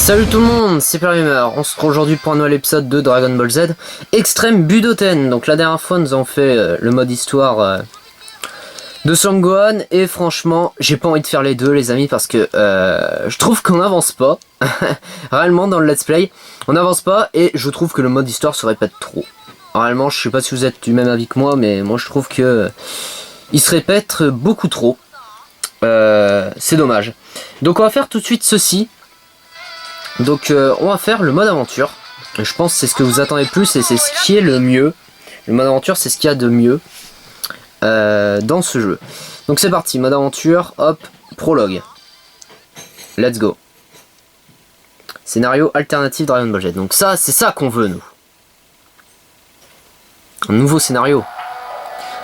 Salut tout le monde, c'est Gamer. On se retrouve aujourd'hui pour un nouvel épisode de Dragon Ball Z Extreme Budoten. Donc la dernière fois nous avons fait le mode histoire de Son Gohan. Et franchement j'ai pas envie de faire les deux les amis, parce que je trouve qu'on avance pas. Réellement dans le let's play on avance pas, et je trouve que le mode histoire se répète trop. Réellement je sais pas si vous êtes du même avis que moi, mais moi je trouve que il se répète beaucoup trop. C'est dommage. Donc on va faire tout de suite ceci. Donc on va faire le mode aventure. Je pense que c'est ce que vous attendez plus et c'est ce qui est le mieux. Le mode aventure c'est ce qu'il y a de mieux dans ce jeu. Donc c'est parti, mode aventure, hop, prologue. Let's go. Scénario alternatif Dragon Ball Z. Donc ça, c'est ça qu'on veut nous. Un nouveau scénario.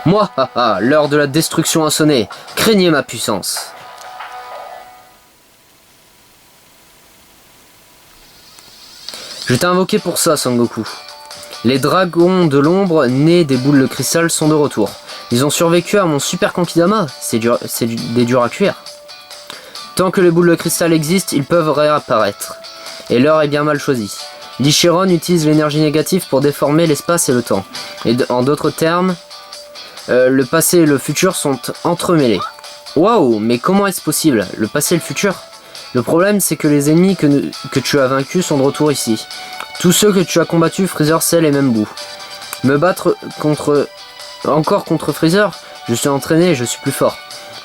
Moi, l'heure de la destruction a sonné. Craignez ma puissance. Je t'ai invoqué pour ça, Son Goku. Les dragons de l'ombre nés des boules de cristal sont de retour. Ils ont survécu à mon super Kankidama. C'est des durs à cuire. Tant que les boules de cristal existent, ils peuvent réapparaître. Et l'heure est bien mal choisie. Licheron utilise l'énergie négative pour déformer l'espace et le temps. Et en d'autres termes, le passé et le futur sont entremêlés. Waouh, mais comment est-ce possible? Le passé et le futur? Le problème, c'est que les ennemis que tu as vaincus sont de retour ici. Tous ceux que tu as combattus, Freezer, Cell et même Boo. Me battre encore contre Freezer, je suis entraîné et je suis plus fort.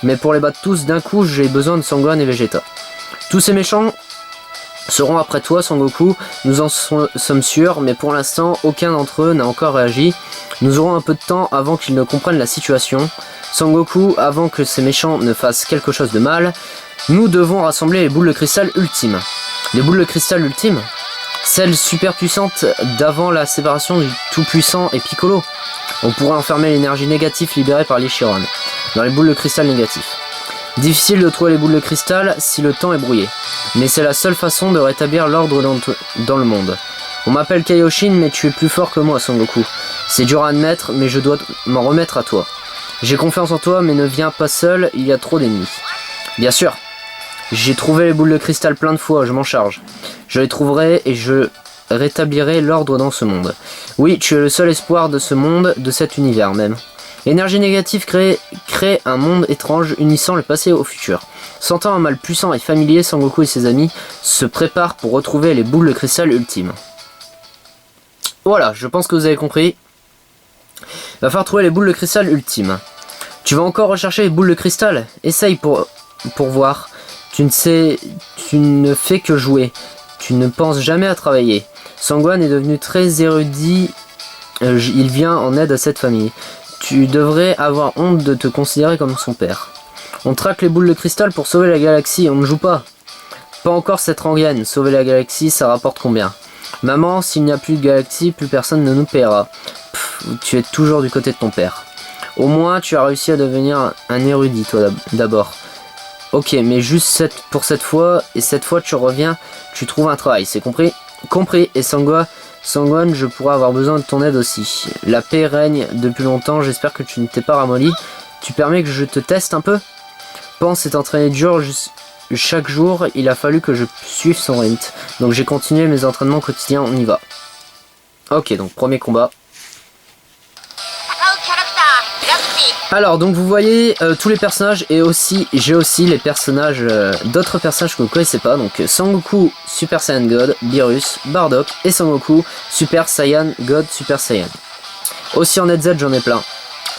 Mais pour les battre tous d'un coup, j'ai besoin de Son Gohan et Vegeta. Tous ces méchants seront après toi, Son Goku, nous en sommes sûrs, mais pour l'instant, aucun d'entre eux n'a encore réagi. Nous aurons un peu de temps avant qu'ils ne comprennent la situation. Son Goku, avant que ces méchants ne fassent quelque chose de mal, nous devons rassembler les boules de cristal ultimes. Les boules de cristal ultimes? Celles super puissantes d'avant la séparation du tout-puissant et Piccolo. On pourrait enfermer l'énergie négative libérée par Licheron dans les boules de cristal négatives. Difficile de trouver les boules de cristal si le temps est brouillé. Mais c'est la seule façon de rétablir l'ordre dans le monde. On m'appelle Kaioshin, mais tu es plus fort que moi, Son Goku. C'est dur à admettre, mais je dois m'en remettre à toi. J'ai confiance en toi, mais ne viens pas seul, il y a trop d'ennemis. Bien sûr. J'ai trouvé les boules de cristal plein de fois, je m'en charge. Je les trouverai et je rétablirai l'ordre dans ce monde. Oui, tu es le seul espoir de ce monde, de cet univers même. L'énergie négative crée un monde étrange unissant le passé au futur. Sentant un mal puissant et familier, Son Goku et ses amis se préparent pour retrouver les boules de cristal ultimes. Voilà, je pense que vous avez compris. Il va falloir trouver les boules de cristal ultimes. Tu vas encore rechercher les boules de cristal? Essaye pour voir. Tu ne fais que jouer. Tu ne penses jamais à travailler. Son Gohan est devenu très érudit. Il vient en aide à cette famille. Tu devrais avoir honte de te considérer comme son père. On traque les boules de cristal pour sauver la galaxie. On ne joue pas. Pas encore cette rengaine. Sauver la galaxie, ça rapporte combien? Maman, s'il n'y a plus de galaxie, plus personne ne nous paiera. Tu es toujours du côté de ton père. Au moins, tu as réussi à devenir un érudit, toi d'abord. Ok, mais juste pour cette fois, et cette fois tu reviens, tu trouves un travail, c'est compris? Compris, et Son Gohan, je pourrais avoir besoin de ton aide aussi. La paix règne depuis longtemps, j'espère que tu ne t'es pas ramolli. Tu permets que je te teste un peu? Pense s'est entraîné dur chaque jour, il a fallu que je suive son rythme. Donc j'ai continué mes entraînements quotidiens, on y va. Ok, donc premier combat. Alors donc vous voyez tous les personnages, et aussi j'ai aussi les personnages d'autres personnages que vous ne connaissez pas. Donc Son Goku Super Saiyan God, Beerus, Bardock, et Son Goku Super Saiyan God Super Saiyan. Aussi en NZ j'en ai plein.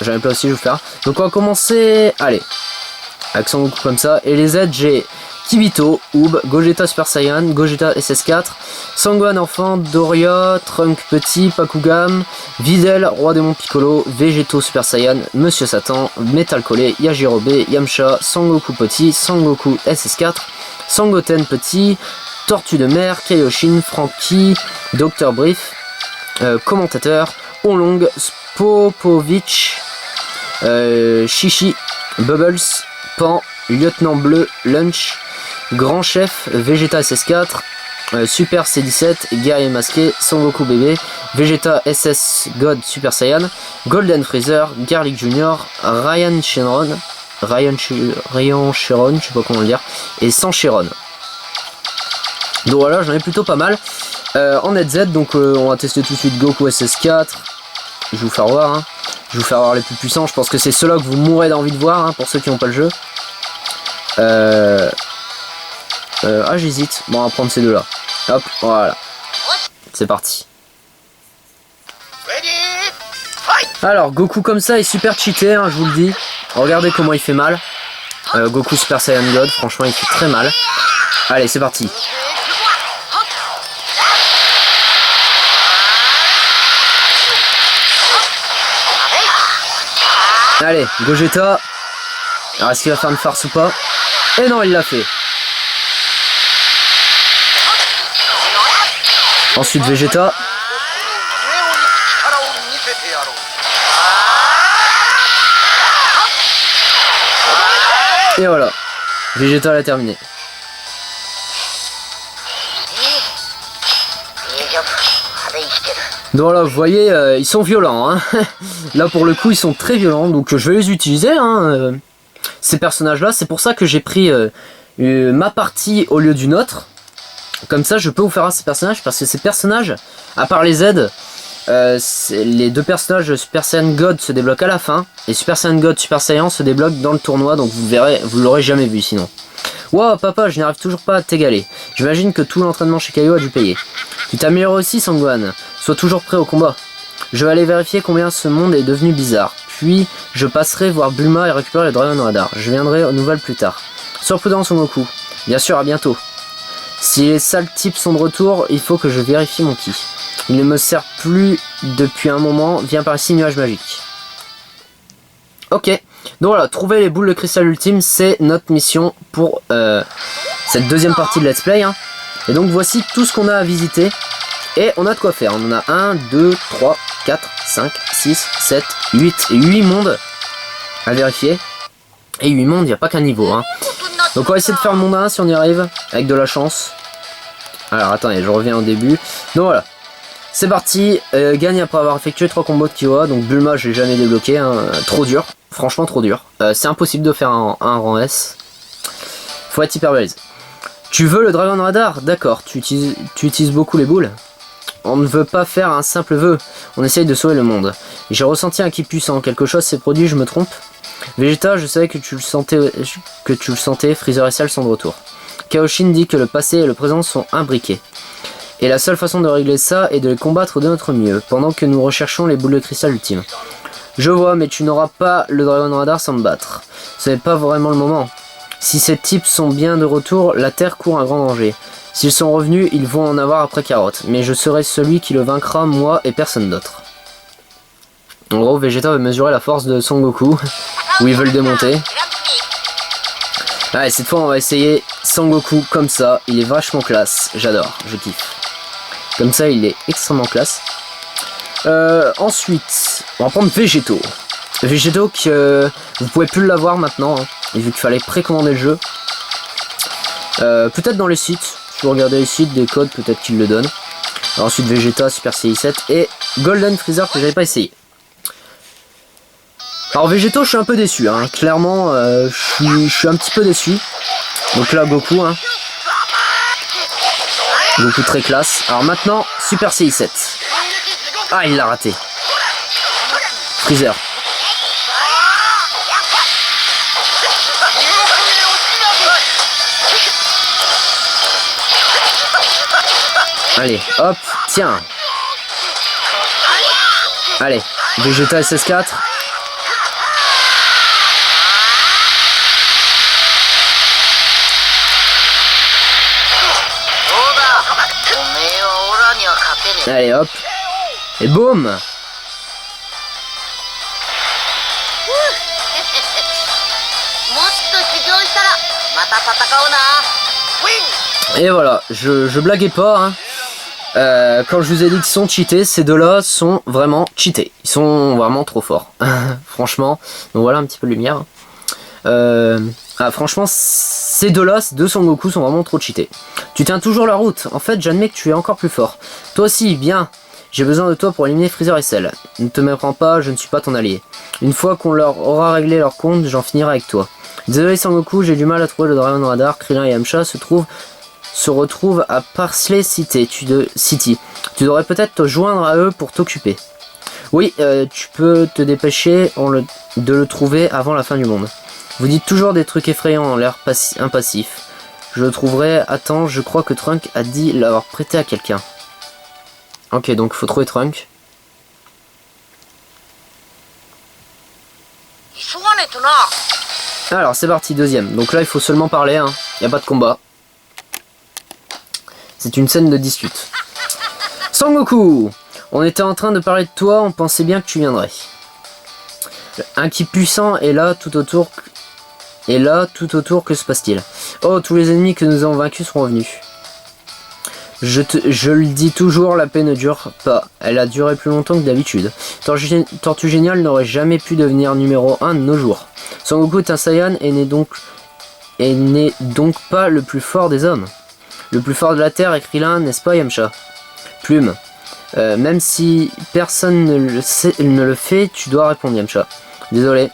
J'en ai plein aussi, je vais vous faire. Donc on va commencer, allez, avec Son Goku comme ça. Et les Z, j'ai Kibito, Oob, Gogeta Super Saiyan, Gogeta SS4, Son Gohan enfant, Doria, Trunk petit, Pakugam, Videl, Roi Démon Piccolo, Végéto Super Saiyan, Monsieur Satan, Metal Collé, Yajirobe, Yamcha, Sangoku petit, Sangoku SS4, Sangoten petit, Tortue de mer, Kaioshin, Franky, Dr Brief, commentateur, Onlong, Spopovich, Shishi, Bubbles, Pan, Lieutenant Bleu, Lunch, Grand Chef, Vegeta SS4, Super C17, Guerrier Masqué, Son Goku bébé, Vegeta SS God Super Saiyan, Golden Freezer, Garlic Junior, Ryan Shenron, je sais pas comment le dire, et Sancheron. Donc voilà, j'en ai plutôt pas mal. En NetZ, donc on va tester tout de suite Goku SS4. Je vais vous faire voir, hein. Je vais vous faire voir les plus puissants. Je pense que c'est ceux-là que vous mourrez d'envie de voir, hein, pour ceux qui n'ont pas le jeu. Ah, j'hésite. Bon, on va prendre ces deux-là. Hop, voilà. C'est parti. Alors, Goku comme ça est super cheaté, hein, je vous le dis. Regardez comment il fait mal. Goku Super Saiyan God, franchement, il fait très mal. Allez, c'est parti. Allez, Gogeta. Alors, est-ce qu'il va faire une farce ou pas? Et non, il l'a fait. Ensuite, Vegeta. Et voilà. Vegeta l'a terminé. Donc là, vous voyez, ils sont violents, hein. Là, pour le coup, ils sont très violents. Donc, je vais les utiliser, hein, ces personnages-là. C'est pour ça que j'ai pris ma partie au lieu d'une autre. Comme ça, je peux vous faire à ces personnages. Parce que ces personnages, à part les Z, les deux personnages Super Saiyan God se débloquent à la fin. Et Super Saiyan God, Super Saiyan se débloquent dans le tournoi. Donc, vous verrez, vous l'aurez jamais vu sinon. Wow, papa, je n'arrive toujours pas à t'égaler. J'imagine que tout l'entraînement chez Kaio a dû payer. Tu t'améliores aussi, Sangwan. Sois toujours prêt au combat. Je vais aller vérifier combien ce monde est devenu bizarre. Puis, je passerai voir Bulma et récupérer le Dragon Radar. Je viendrai aux nouvelles plus tard. Sois prudent, Son Goku. Bien sûr, à bientôt. Si les sales types sont de retour, il faut que je vérifie mon ki. Il ne me sert plus depuis un moment. Viens par ici, nuage magique. Ok. Donc voilà, trouver les boules de cristal ultime, c'est notre mission pour cette deuxième partie de Let's Play. Hein. Et donc voici tout ce qu'on a à visiter. Et on a de quoi faire. On en a 1, 2, 3, 4, 5, 6, 7, 8 et 8 mondes à vérifier. Et 8 mondes, il n'y a pas qu'un niveau. Hein. Donc on va essayer de faire le monde 1 si on y arrive, avec de la chance. Alors attendez, je reviens au début. Donc voilà. C'est parti, gagne après avoir effectué 3 combos de Kiowa. Donc Bulma, je l'ai jamais débloqué, hein, trop dur, franchement trop dur. C'est impossible de faire un rang S. Faut être hyper balèze. Tu veux le Dragon Radar? D'accord, tu utilises beaucoup les boules. On ne veut pas faire un simple vœu, on essaye de sauver le monde. J'ai ressenti un ki puissant, quelque chose s'est produit, je me trompe? Vegeta, je savais que tu le sentais, Freezer et Cell sont de retour. Kaoshin dit que le passé et le présent sont imbriqués. Et la seule façon de régler ça est de les combattre de notre mieux, pendant que nous recherchons les boules de cristal ultimes. Je vois, mais tu n'auras pas le Dragon Radar sans me battre. Ce n'est pas vraiment le moment. Si ces types sont bien de retour, la Terre court un grand danger. S'ils sont revenus, ils vont en avoir après Carotte, mais je serai celui qui le vaincra, moi et personne d'autre. En gros, Vegeta veut mesurer la force de Son Goku, où ils veulent démonter. Allez, cette fois on va essayer Son Goku comme ça, il est vachement classe, j'adore, je kiffe. Comme ça, il est extrêmement classe. Ensuite, on va prendre Végéto. Végéto que vous pouvez plus l'avoir maintenant, hein, vu qu'il fallait précommander le jeu. Peut-être dans les sites, si vous regardez les sites, des codes, peut-être qu'ils le donnent. Alors ensuite, Vegeta, Super CI7 et Golden Freezer que j'avais pas essayé. Alors Végéto, je suis un peu déçu, hein. Clairement, je suis un petit peu déçu. Donc là, Goku, hein. Goku très classe. Alors maintenant, Super CI7. Ah, il l'a raté. Freezer. Allez, hop, tiens. Allez, Vegeta SS4. Allez hop. Et boum. Et voilà, je blaguais pas, hein. Quand je vous ai dit qu'ils sont cheatés, ces deux-là sont vraiment cheatés. Ils sont vraiment trop forts. Franchement. Donc voilà un petit peu de lumière. Franchement, ces deux-là, ces deux Son Goku sont vraiment trop cheatés. Tu tiens toujours la route. En fait, j'admets que tu es encore plus fort. Toi aussi, bien. J'ai besoin de toi pour éliminer Freezer et Cell. Ne te méprends pas, je ne suis pas ton allié. Une fois qu'on leur aura réglé leur compte, j'en finirai avec toi. Désolé Son Goku, j'ai du mal à trouver le Dragon Radar. Krillin et Yamcha se trouvent se retrouvent à Parsley City. Tu devrais peut-être te joindre à eux pour t'occuper. Oui, tu peux te dépêcher de le trouver avant la fin du monde. Vous dites toujours des trucs effrayants en l'air impassif. Je le trouverai. Attends, je crois que Trunk a dit l'avoir prêté à quelqu'un. Ok, donc faut trouver Trunk. Alors c'est parti, deuxième. Donc là il faut seulement parler, hein. Y a pas de combat. C'est une scène de dispute. Sangoku, on était en train de parler de toi, on pensait bien que tu viendrais. Un ki puissant est là tout autour. Que se passe-t-il? Oh, tous les ennemis que nous avons vaincus sont revenus. Je le dis toujours, la paix ne dure pas. Elle a duré plus longtemps que d'habitude. Tortue Géniale n'aurait jamais pu devenir numéro 1 de nos jours. Sangoku est un Saiyan et n'est donc pas le plus fort des hommes. Le plus fort de la Terre est Krillin, n'est-ce pas Yamcha? Plume. Même si personne ne le fait, tu dois répondre Yamcha. Désolé.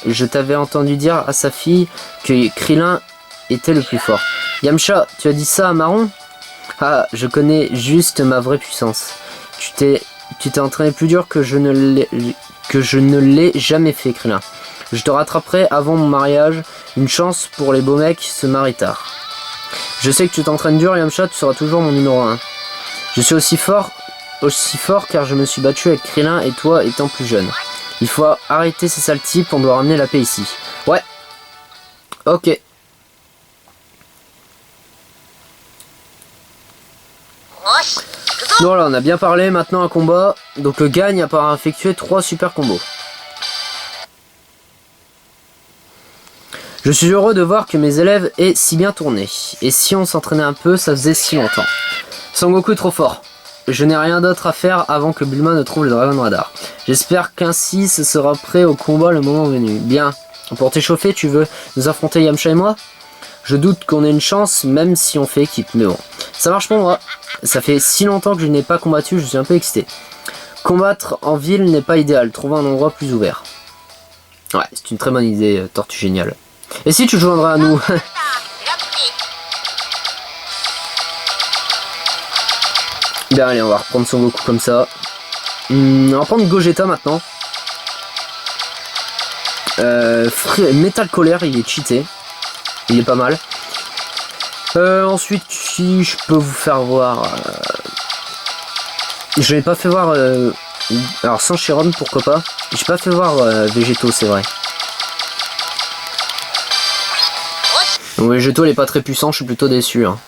Je t'avais entendu dire à sa fille que Krillin était le plus fort. Yamcha, tu as dit ça à Marron? Ah, je connais juste ma vraie puissance. Tu t'es entraîné plus dur que je ne l'ai jamais fait, Krillin. Je te rattraperai avant mon mariage. Une chance pour les beaux mecs se marient tard. Je sais que tu t'entraînes dur, Yamcha, tu seras toujours mon numéro 1. Je suis aussi fort car je me suis battu avec Krillin et toi étant plus jeune. Il faut arrêter ces sales types, on doit ramener la paix ici. Ouais. Ok. Voilà, on a bien parlé, maintenant un combat. Donc le gagne à part effectuer 3 super combos. Je suis heureux de voir que mes élèves aient si bien tourné. Et si on s'entraînait un peu, ça faisait si longtemps. Sangoku est trop fort. Je n'ai rien d'autre à faire avant que Bulma ne trouve le Dragon Radar. J'espère qu'ainsi ce sera prêt au combat le moment venu. Bien. Pour t'échauffer, tu veux nous affronter Yamcha et moi? Je doute qu'on ait une chance, même si on fait équipe. Mais bon, ça marche pour moi. Ça fait si longtemps que je n'ai pas combattu, je suis un peu excité. Combattre en ville n'est pas idéal. Trouver un endroit plus ouvert. Ouais, c'est une très bonne idée, Tortue Géniale. Et si tu te joindrais à nous? Bien, allez, on va reprendre Son Goku comme ça. On va prendre Gogeta maintenant. Metal Colère, il est cheaté. Il est pas mal. Ensuite, si je peux vous faire voir... Je l'ai pas fait voir... Alors, sans Chiron, pourquoi pas. J'ai pas fait voir Végéto, c'est vrai. Donc, Végéto, il est pas très puissant, je suis plutôt déçu. Hein.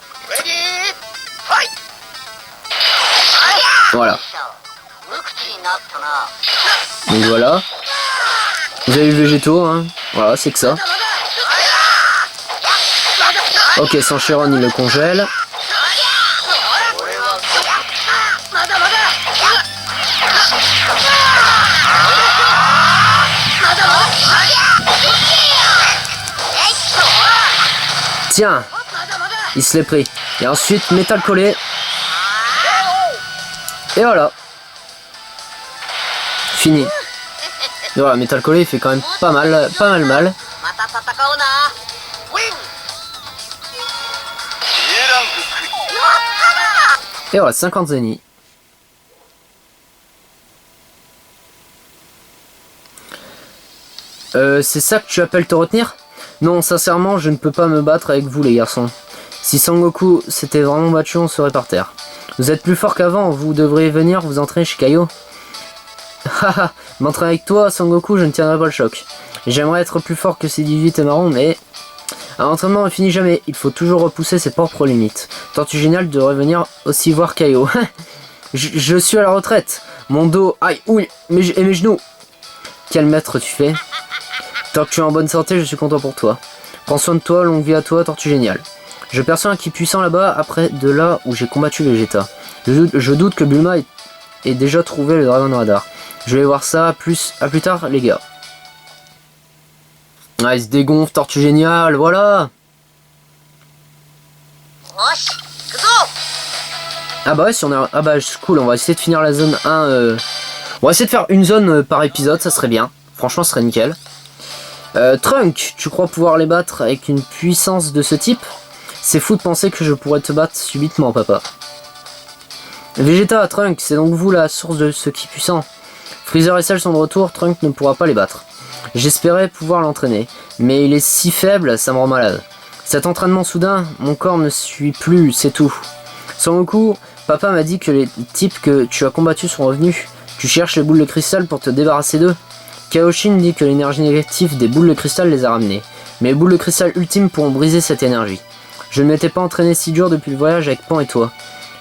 Voilà. Donc voilà. Vous avez vu Végéto, hein. Voilà, c'est que ça. Ok, sans Chiron, il le congèle. Tiens, il se l'est pris. Et ensuite, métal collé. Et voilà. Fini. Et voilà, métal collé, il fait quand même pas mal. Et voilà, 50 zéniths. C'est ça que tu appelles te retenir? Non, sincèrement, je ne peux pas me battre avec vous les garçons. Si Sangoku s'était vraiment battu, on serait par terre. Vous êtes plus fort qu'avant, vous devriez venir vous entraîner chez Kaio. Haha, m'entraîner avec toi, Sangoku, je ne tiendrai pas le choc. J'aimerais être plus fort que ces 18 et marrons, mais... Un entraînement ne finit jamais, il faut toujours repousser ses propres limites. Tortue Géniale devrait venir aussi voir Kaio. je suis à la retraite. Mon dos, aïe, ouille, et mes genoux. Quel maître tu fais? Tant que tu es en bonne santé, je suis content pour toi. Prends soin de toi, longue vie à toi, Tortue Géniale. Je perçois un ki puissant là-bas, après de là où j'ai combattu Vegeta. Je doute que Bulma ait déjà trouvé le Dragon Radar. Je vais voir ça à plus tard, les gars. Ah, il se dégonfle, Tortue Géniale, voilà. Ah bah ouais, si on a... Ah bah cool, on va essayer de finir la zone 1. On va essayer de faire une zone par épisode, ça serait bien. Franchement, ce serait nickel. Trunk, tu crois pouvoir les battre avec une puissance de ce type? C'est fou de penser que je pourrais te battre subitement, papa. Vegeta, Trunk, c'est donc vous la source de ce qui est puissant. Freezer et Cell sont de retour, Trunk ne pourra pas les battre. J'espérais pouvoir l'entraîner, mais il est si faible, ça me rend malade. Cet entraînement soudain, mon corps ne suit plus, c'est tout. Sangoku, papa m'a dit que les types que tu as combattus sont revenus. Tu cherches les boules de cristal pour te débarrasser d'eux. Kaoshin dit que l'énergie négative des boules de cristal les a ramenées. Mais les boules de cristal ultimes pourront briser cette énergie. Je ne m'étais pas entraîné si dur depuis le voyage avec Pan et toi.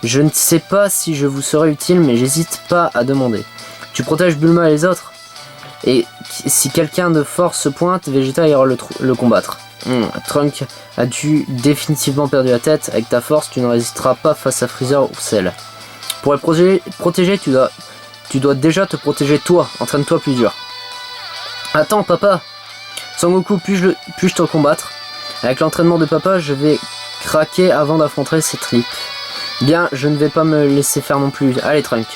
Je ne sais pas si je vous serai utile, mais j'hésite pas à demander. Tu protèges Bulma et les autres. Et si quelqu'un de fort se pointe, Vegeta ira le combattre. Trunk a dû définitivement perdu la tête. Avec ta force, tu ne résisteras pas face à Freezer ou Cell. Pour les protéger, tu dois déjà te protéger toi. Entraîne-toi plus dur. Attends, papa. Sangoku, puis-je te combattre? Avec l'entraînement de papa, je vais craquer avant d'affronter ces tripes. Bien, je ne vais pas me laisser faire non plus. Allez, Trunk.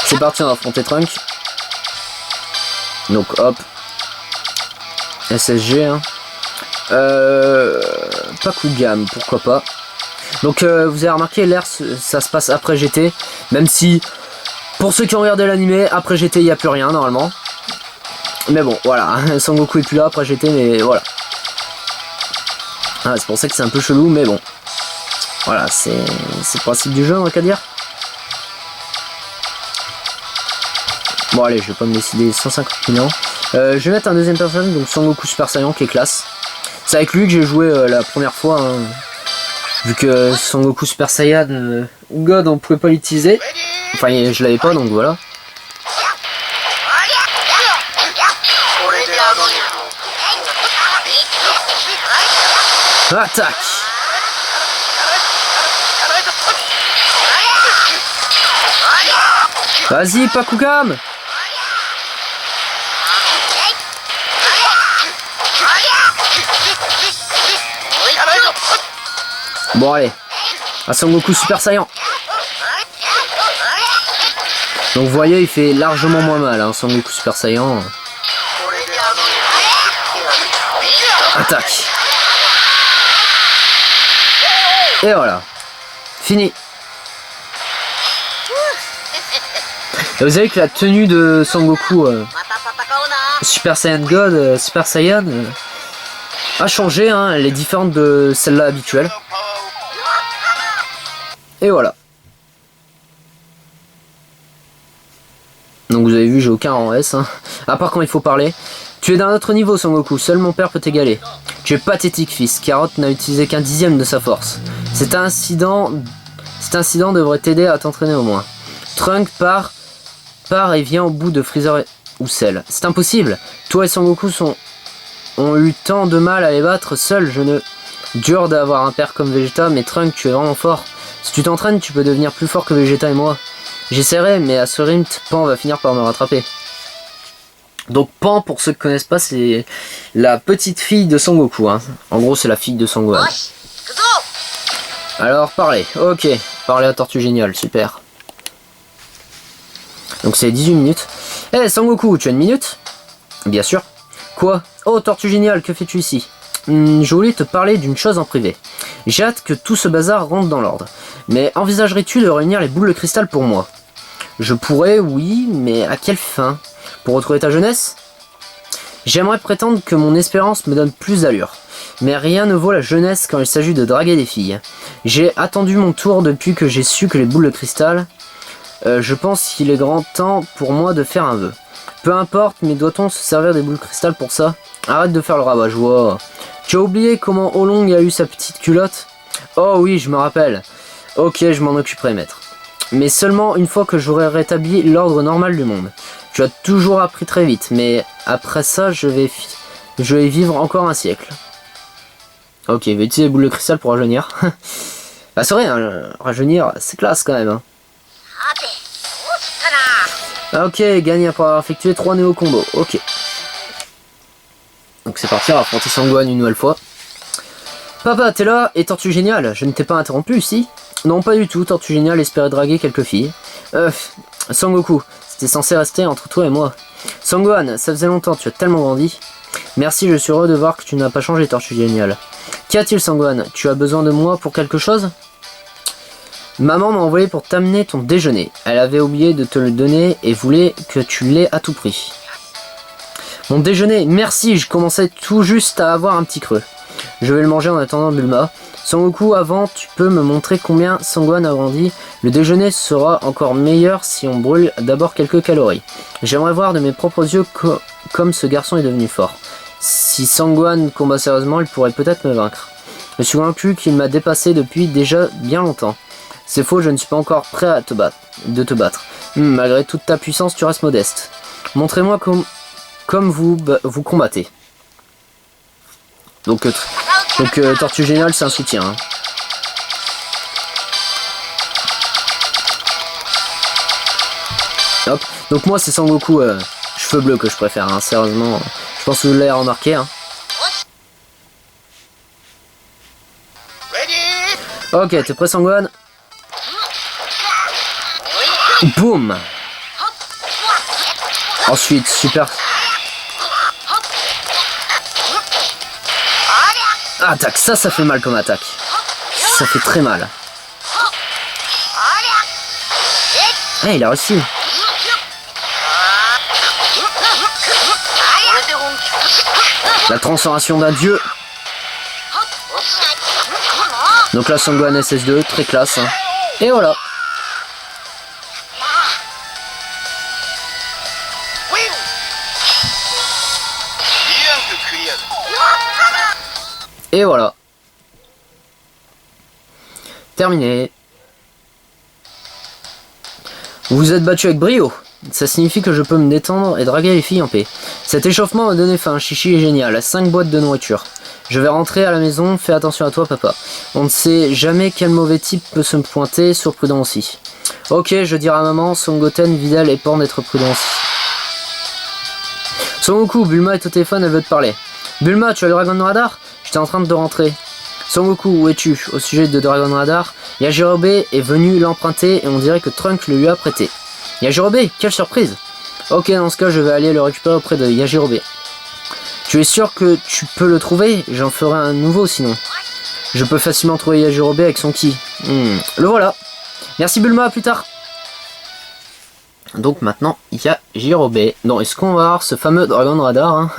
C'est parti, on va affronter Trunk. Donc, hop. SSG, hein. Pas coup de gamme, pourquoi pas. Donc, vous avez remarqué, l'air, ça se passe après GT. Même si, pour ceux qui ont regardé l'animé, après GT, il n'y a plus rien, normalement. Mais bon, voilà. Sangoku est plus là après GT, mais voilà. Ah, c'est pour ça que c'est un peu chelou, mais bon. Voilà, c'est le principe du jeu, on va qu'à dire. Bon, allez, je vais pas me décider 150 000 ans. Je vais mettre un deuxième personnage, donc Sangoku Super Saiyan, qui est classe. C'est avec lui que j'ai joué la première fois. Hein. Vu que Sangoku Super Saiyan God, on pouvait pas l'utiliser. Enfin, je l'avais pas, donc voilà. Attaque! Vas-y, Pakugam! Bon, allez. À Sangoku Super Saiyan. Donc, vous voyez, il fait largement moins mal, hein, Sangoku Super Saiyan. Attaque! Et voilà. Fini. Et vous savez que la tenue de Sangoku Super Saiyan God, Super Saiyan a changé, hein, elle est différente de celle-là habituelle. Et voilà. Donc vous avez vu, j'ai aucun rang S, hein. À part quand il faut parler. Tu es d'un autre niveau, Sangoku, seul mon père peut t'égaler. Tu es pathétique, fils. Carotte n'a utilisé qu'un dixième de sa force. Cet incident devrait t'aider à t'entraîner au moins. Trunk part et vient au bout de Freezer ou Cell. C'est impossible. Toi et Sangoku ont eu tant de mal à les battre. Seul, dur d'avoir un père comme Vegeta, mais Trunk, tu es vraiment fort. Si tu t'entraînes, tu peux devenir plus fort que Vegeta et moi. J'essaierai, mais à ce rythme, Pan va finir par me rattraper. Donc Pan, pour ceux qui connaissent pas, c'est la petite fille de Sangoku. Hein. En gros, c'est la fille de Sangohan. Alors, parler. Ok, parler à Tortue Géniale, super. Donc c'est 18 minutes. Eh, hey, Sangoku, tu as une minute? Bien sûr. Quoi? Oh, Tortue Géniale, que fais-tu ici? Je voulais te parler d'une chose en privé. J'ai hâte que tout ce bazar rentre dans l'ordre. Mais envisagerais-tu de réunir les boules de cristal pour moi? Je pourrais, oui, mais à quelle fin? Pour retrouver ta jeunesse? J'aimerais prétendre que mon espérance me donne plus d'allure. Mais rien ne vaut la jeunesse quand il s'agit de draguer des filles. J'ai attendu mon tour depuis que j'ai su que les boules de cristal... je pense qu'il est grand temps pour moi de faire un vœu. Peu importe, mais doit-on se servir des boules de cristal pour ça? Arrête de faire le rabat-joie. Tu as oublié comment Oolong a eu sa petite culotte? Oh oui, je me rappelle. Ok, je m'en occuperai, maître. Mais seulement une fois que j'aurai rétabli l'ordre normal du monde. Tu as toujours appris très vite, mais après ça, je vais vivre encore un siècle. Ok, je vais utiliser les boules de cristal pour rajeunir. Bah c'est vrai, hein, rajeunir, c'est classe quand même. Hein. Ok, gagne après avoir effectué 3 néo-combos. Ok. Donc c'est parti, on va affronter Sangohan une nouvelle fois. Papa, t'es là? Et Tortue Géniale, je ne t'ai pas interrompu, si? Non, pas du tout, Tortue Géniale espérait draguer quelques filles. Sangoku, c'était censé rester entre toi et moi. Sangohan, ça faisait longtemps, tu as tellement grandi. Merci, je suis heureux de voir que tu n'as pas changé, Tortue Géniale. Qu'y a-t-il, Sangwan? Tu as besoin de moi pour quelque chose? Maman m'a envoyé pour t'amener ton déjeuner. Elle avait oublié de te le donner et voulait que tu l'aies à tout prix. Mon déjeuner, merci, je commençais tout juste à avoir un petit creux. Je vais le manger en attendant Bulma. Sangoku, avant, tu peux me montrer combien Sangwan a grandi. Le déjeuner sera encore meilleur si on brûle d'abord quelques calories. J'aimerais voir de mes propres yeux comme ce garçon est devenu fort. Si Sangwan combat sérieusement, il pourrait peut-être me vaincre. Je suis convaincu qu'il m'a dépassé depuis déjà bien longtemps. C'est faux, je ne suis pas encore prêt à te battre. Malgré toute ta puissance, tu restes modeste. Montrez-moi comme vous combattez. Donc Tortue Géniale, c'est un soutien. Hein. Hop. Donc moi, c'est Sangoku cheveux bleus que je préfère. Hein. Sérieusement, je pense que vous l'avez remarqué. Hein. Ok, t'es prêt, Sangwan? Boum. Ensuite, super. Attaque, ça fait mal comme attaque. Ça fait très mal. Eh, il a réussi. La transformation d'un dieu. Donc là, Sangwan SS2, très classe. Hein. Et voilà. Et voilà. Terminé. Vous vous êtes battu avec brio. Ça signifie que je peux me détendre et draguer les filles en paix. Cet échauffement m'a donné faim. Chichi est génial. 5 boîtes de nourriture. Je vais rentrer à la maison. Fais attention à toi, papa. On ne sait jamais quel mauvais type peut se me pointer. Sois prudent aussi. Ok, je dirai à maman. Son Goten, Vidal et Porn d'être prudent aussi. Son Goku, Bulma est au téléphone. Elle veut te parler. Bulma, tu as le Dragon Radar? J'étais en train de rentrer. Sangoku, où es-tu? Au sujet de Dragon Radar, Yajirobe est venu l'emprunter et on dirait que Trunks le lui a prêté. Yajirobe, quelle surprise! Ok, dans ce cas, je vais aller le récupérer auprès de Yajirobe. Tu es sûr que tu peux le trouver? J'en ferai un nouveau sinon. Je peux facilement trouver Yajirobe avec son ki. Le voilà. Merci Bulma, à plus tard. Donc maintenant, Yajirobe. Non, est-ce qu'on va avoir ce fameux Dragon Radar hein?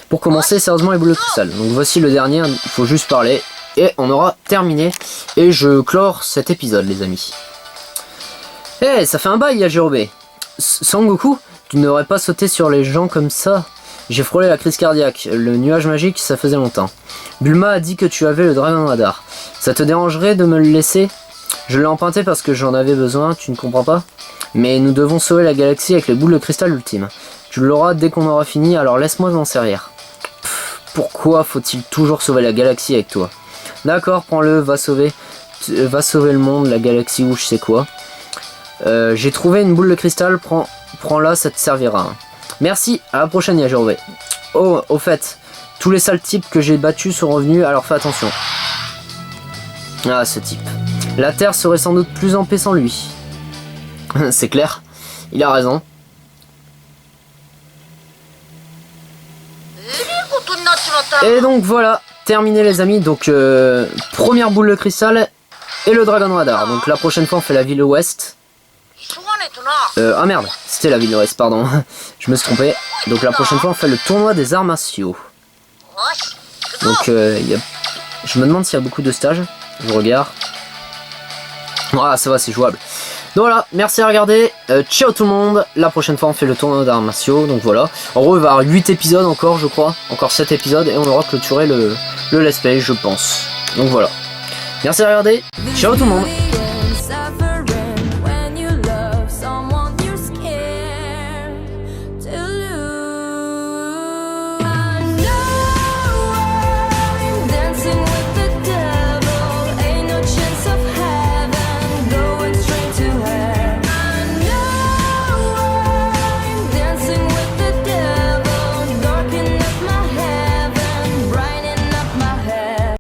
Pour commencer, sérieusement, les boules de cristal. Donc voici le dernier, il faut juste parler. Et on aura terminé. Et je clore cet épisode, les amis. Eh, ça fait un bail, Yajirobe. Sangoku, tu n'aurais pas sauté sur les gens comme ça. J'ai frôlé la crise cardiaque. Le nuage magique, ça faisait longtemps. Bulma a dit que tu avais le Dragon Radar. Ça te dérangerait de me le laisser? Je l'ai emprunté parce que j'en avais besoin, tu ne comprends pas? Mais nous devons sauver la galaxie avec les boules de cristal ultimes. Tu l'auras dès qu'on aura fini, alors laisse-moi m'en servir. Pourquoi faut-il toujours sauver la galaxie avec toi? D'accord, prends-le, va sauver le monde, la galaxie ou je sais quoi. J'ai trouvé une boule de cristal, prends-la, ça te servira. Merci, à la prochaine Yajirobe. Oh, au fait, tous les sales types que j'ai battus sont revenus, alors fais attention. Ah, ce type. La Terre serait sans doute plus en paix sans lui. C'est clair, il a raison. Et donc voilà, terminé les amis, donc première boule de cristal et le Dragon Radar. Donc la prochaine fois on fait la ville ouest. Ah merde, c'était la ville ouest, pardon, je me suis trompé. Donc la prochaine fois on fait le tournoi des arts martiaux. Donc je me demande s'il y a beaucoup de stages, je regarde. Ah ça va, c'est jouable. Donc voilà, merci à regarder, ciao tout le monde, la prochaine fois on fait le tournoi d'arts martiaux, donc voilà. En gros il va y avoir 8 épisodes encore je crois, encore 7 épisodes et on aura clôturé le let's play je pense. Donc voilà, merci à regarder, ciao tout le monde.